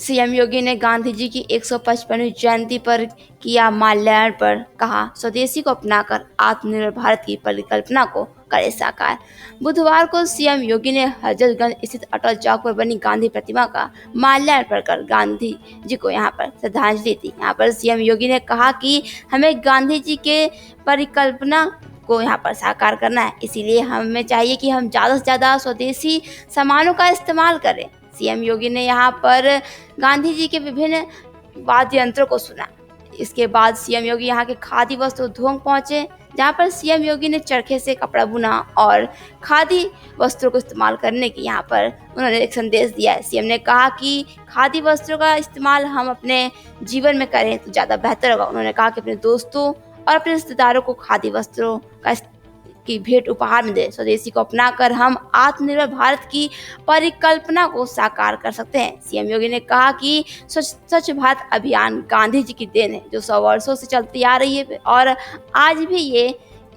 CM योगी ने गांधी जी की 155वीं जयंती पर किया माल्यार्पण, कहा स्वदेशी को अपनाकर आत्मनिर्भर भारत की परिकल्पना को करे साकार। बुधवार को सीएम योगी ने हजरतगंज स्थित अटल चौक पर बनी गांधी प्रतिमा का माल्यार्पण कर गांधी जी को यहां पर श्रद्धांजलि दी। यहां पर सीएम योगी ने कहा कि हमें गांधी जी के परिकल्पना को यहाँ पर साकार करना है, इसीलिए हमें चाहिए कि हम ज़्यादा से ज़्यादा स्वदेशी सामानों का इस्तेमाल करें। सीएम योगी ने यहाँ पर गांधी जी के विभिन्न वाद्य यंत्रों को सुना। इसके बाद सीएम योगी यहाँ के खादी वस्त्र उद्योग पहुंचे, जहाँ पर सीएम योगी ने चरखे से कपड़ा बुना और खादी वस्त्रों को इस्तेमाल करने की यहाँ पर उन्होंने एक संदेश दिया है। सीएम ने कहा कि खादी वस्त्रों का इस्तेमाल हम अपने जीवन में करें तो ज़्यादा बेहतर होगा। उन्होंने कहा कि अपने दोस्तों और अपने रिश्तेदारों को खादी वस्त्रों की भेंट उपहार में दे। स्वदेशी को अपनाकर हम आत्मनिर्भर भारत की परिकल्पना को साकार कर सकते हैं। सीएम योगी ने कहा कि स्वच्छ भारत अभियान गांधी जी की देन है, जो 100 वर्षों से चलती आ रही है और आज भी ये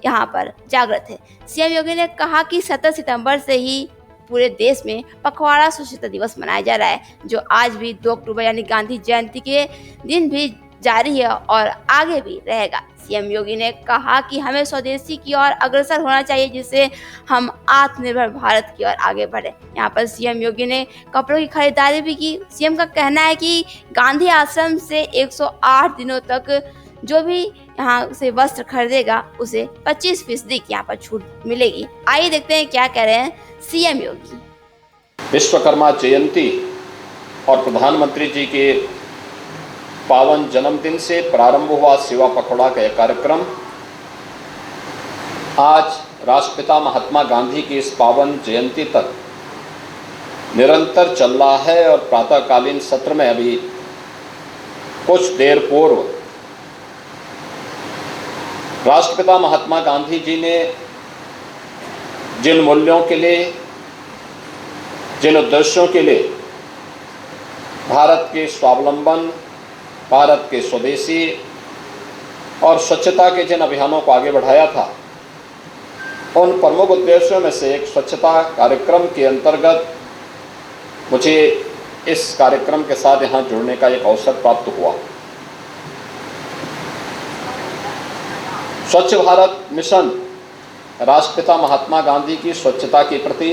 यहाँ पर जागृत है। सीएम योगी ने कहा कि 17 सितंबर से ही पूरे देश में पखवाड़ा स्वच्छता दिवस मनाया जा रहा है, जो आज भी 2 अक्टूबर यानी गांधी जयंती के दिन भी जारी है और आगे भी रहेगा। सीएम योगी ने कहा कि हमें स्वदेशी की ओर अग्रसर होना चाहिए, जिससे हम आत्मनिर्भर भारत की ओर आगे बढ़े। यहाँ पर सीएम योगी ने कपड़ों की खरीदारी भी की। सीएम का कहना है कि गांधी आश्रम से 108 दिनों तक जो भी यहाँ से वस्त्र खरीदेगा उसे 25% की यहाँ पर छूट मिलेगी। आइए देखते हैं क्या कह रहे हैं सीएम योगी। विश्वकर्मा जयंती और प्रधानमंत्री जी के पावन जन्मदिन से प्रारंभ हुआ सेवा पखवाड़ा का यह कार्यक्रम आज राष्ट्रपिता महात्मा गांधी की इस पावन जयंती तक निरंतर चल रहा है और प्रातःकालीन सत्र में अभी कुछ देर पूर्व राष्ट्रपिता महात्मा गांधी जी ने जिन मूल्यों के लिए, जिन उद्देश्यों के लिए भारत के स्वावलंबन, भारत के स्वदेशी और स्वच्छता के जिन अभियानों को आगे बढ़ाया था, उन प्रमुख उद्देश्यों में से एक स्वच्छता कार्यक्रम के अंतर्गत मुझे इस कार्यक्रम के साथ यहाँ जुड़ने का एक अवसर प्राप्त हुआ। स्वच्छ भारत मिशन राष्ट्रपिता महात्मा गांधी की स्वच्छता के प्रति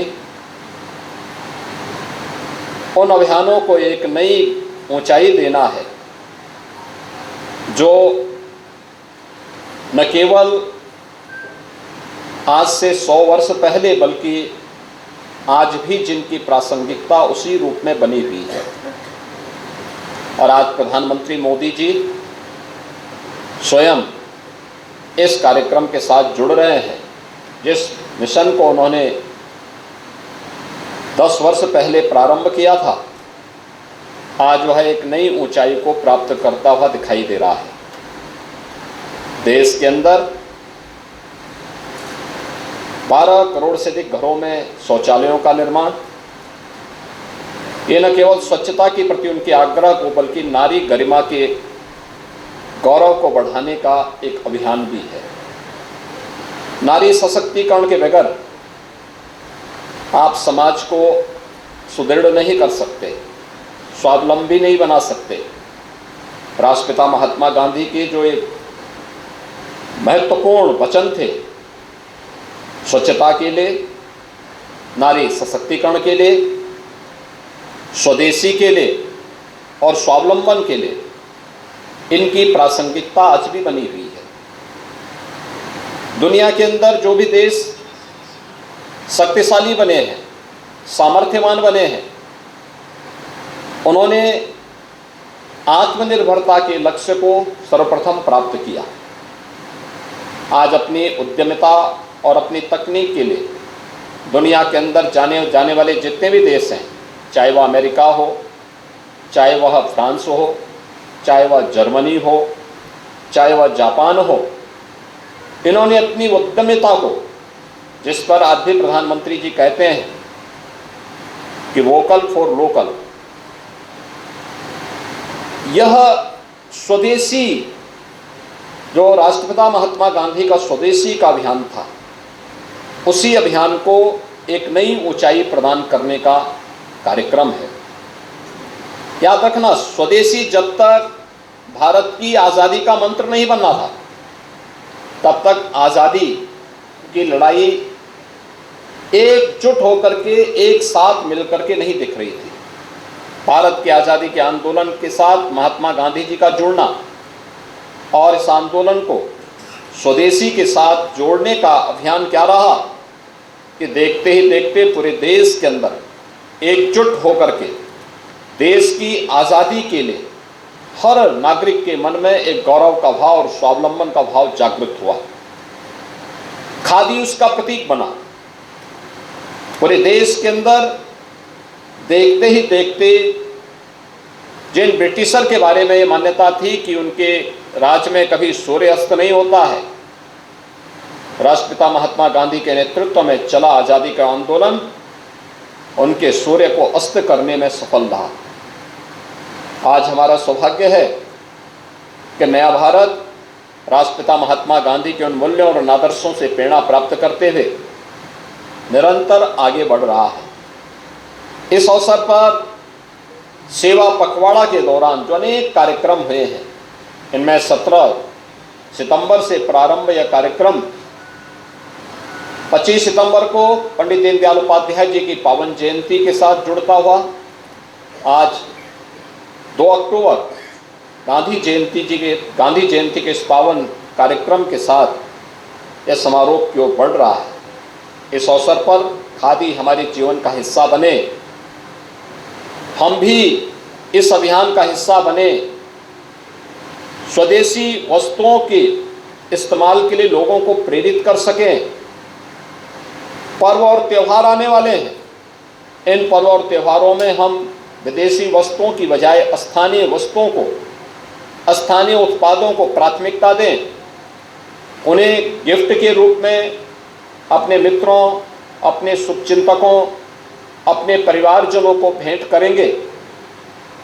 उन अभियानों को एक नई ऊंचाई देना है, जो न केवल आज से 100 वर्ष पहले बल्कि आज भी जिनकी प्रासंगिकता उसी रूप में बनी हुई है। और आज प्रधानमंत्री मोदी जी स्वयं इस कार्यक्रम के साथ जुड़ रहे हैं। जिस मिशन को उन्होंने 10 वर्ष पहले प्रारंभ किया था, आज वह एक नई ऊंचाई को प्राप्त करता हुआ दिखाई दे रहा है। देश के अंदर 12 करोड़ से अधिक घरों में शौचालयों का निर्माण, ये न केवल स्वच्छता के प्रति उनके आग्रह को बल्कि नारी गरिमा के गौरव को बढ़ाने का एक अभियान भी है। नारी सशक्तिकरण के बगैर आप समाज को सुदृढ़ नहीं कर सकते, स्वावलंबी नहीं बना सकते। राष्ट्रपिता महात्मा गांधी के जो एक महत्वपूर्ण वचन थे, स्वच्छता के लिए, नारी सशक्तिकरण के लिए, स्वदेशी के लिए और स्वावलंबन के लिए, इनकी प्रासंगिकता आज भी बनी हुई है। दुनिया के अंदर जो भी देश शक्तिशाली बने हैं, सामर्थ्यवान बने हैं, उन्होंने आत्मनिर्भरता के लक्ष्य को सर्वप्रथम प्राप्त किया। आज अपनी उद्यमिता और अपनी तकनीक के लिए दुनिया के अंदर जाने वाले जितने भी देश हैं, चाहे वह अमेरिका हो, चाहे वह फ्रांस हो, चाहे वह जर्मनी हो, चाहे वह जापान हो, इन्होंने अपनी उद्यमिता को, जिस पर आज भी प्रधानमंत्री जी कहते हैं कि वोकल फॉर लोकल, यह स्वदेशी जो राष्ट्रपिता महात्मा गांधी का स्वदेशी का अभियान था, उसी अभियान को एक नई ऊंचाई प्रदान करने का कार्यक्रम है। याद रखना, स्वदेशी जब तक भारत की आज़ादी का मंत्र नहीं बनना था, तब तक आज़ादी की लड़ाई एकजुट होकर के, एक साथ मिलकर के नहीं दिख रही थी। भारत की आज़ादी के आंदोलन के साथ महात्मा गांधी जी का जुड़ना और इस आंदोलन को स्वदेशी के साथ जोड़ने का अभियान क्या रहा कि देखते ही देखते पूरे देश के अंदर एकजुट होकर के देश की आज़ादी के लिए हर नागरिक के मन में एक गौरव का भाव और स्वावलंबन का भाव जागृत हुआ। खादी उसका प्रतीक बना। पूरे देश के अंदर देखते ही देखते जिन ब्रिटिशर के बारे में ये मान्यता थी कि उनके राज में कभी सूर्य अस्त नहीं होता है, राष्ट्रपिता महात्मा गांधी के नेतृत्व में चला आज़ादी का आंदोलन उनके सूर्य को अस्त करने में सफल रहा। आज हमारा सौभाग्य है कि नया भारत राष्ट्रपिता महात्मा गांधी के उन मूल्यों और आदर्शों से प्रेरणा प्राप्त करते हुए निरंतर आगे बढ़ रहा है। इस अवसर पर सेवा पखवाड़ा के दौरान जो अनेक कार्यक्रम हुए हैं, इनमें 17 सितंबर से प्रारंभ यह कार्यक्रम 25 सितंबर को पंडित दीनदयाल उपाध्याय जी की पावन जयंती के साथ जुड़ता हुआ आज 2 अक्टूबर गांधी जयंती के इस पावन कार्यक्रम के साथ यह समारोह की ओर बढ़ रहा है। इस अवसर पर खादी हमारे जीवन का हिस्सा बने, हम भी इस अभियान का हिस्सा बने, स्वदेशी वस्तुओं के इस्तेमाल के लिए लोगों को प्रेरित कर सकें। पर्व और त्यौहार आने वाले हैं, इन पर्व और त्यौहारों में हम विदेशी वस्तुओं की बजाय स्थानीय वस्तुओं को, स्थानीय उत्पादों को प्राथमिकता दें। उन्हें गिफ्ट के रूप में अपने मित्रों, अपने शुभचिंतकों, अपने परिवारजनों को भेंट करेंगे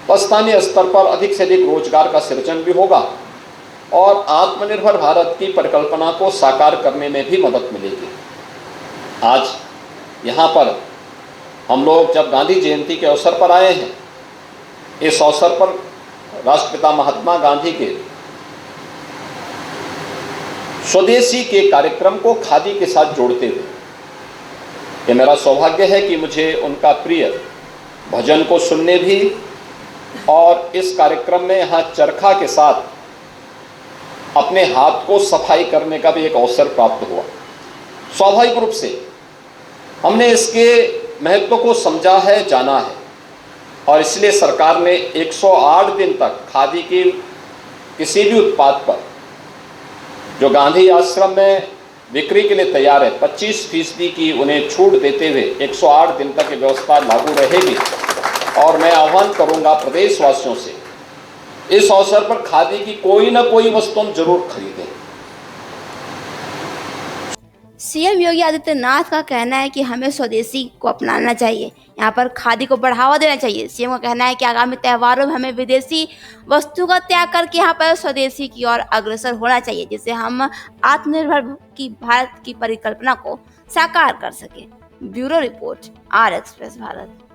तो स्थानीय स्तर पर अधिक से अधिक रोजगार का सृजन भी होगा और आत्मनिर्भर भारत की परिकल्पना को साकार करने में भी मदद मिलेगी। आज यहाँ पर हम लोग जब गांधी जयंती के अवसर पर आए हैं, इस अवसर पर राष्ट्रपिता महात्मा गांधी के स्वदेशी के कार्यक्रम को खादी के साथ जोड़ते हुए ये मेरा सौभाग्य है कि मुझे उनका प्रिय भजन को सुनने भी और इस कार्यक्रम में यहाँ चरखा के साथ अपने हाथ को सफाई करने का भी एक अवसर प्राप्त हुआ। स्वाभाविक रूप से हमने इसके महत्व को समझा है, जाना है और इसलिए सरकार ने 108 दिन तक खादी के किसी भी उत्पाद पर जो गांधी आश्रम में बिक्री के लिए तैयार है 25% की उन्हें छूट देते हुए 108 दिन तक ये व्यवस्था लागू रहेगी। और मैं आह्वान करूंगा प्रदेशवासियों से, इस अवसर पर खादी की कोई ना कोई वस्तु हम जरूर खरीदें। सीएम योगी आदित्यनाथ का कहना है कि हमें स्वदेशी को अपनाना चाहिए, यहाँ पर खादी को बढ़ावा देना चाहिए। सीएम का कहना है कि आगामी त्योहारों में हमें विदेशी वस्तु का त्याग करके यहाँ पर स्वदेशी की ओर अग्रसर होना चाहिए, जिससे हम आत्मनिर्भर की भारत की परिकल्पना को साकार कर सकें। Bureau report, R express Bharat.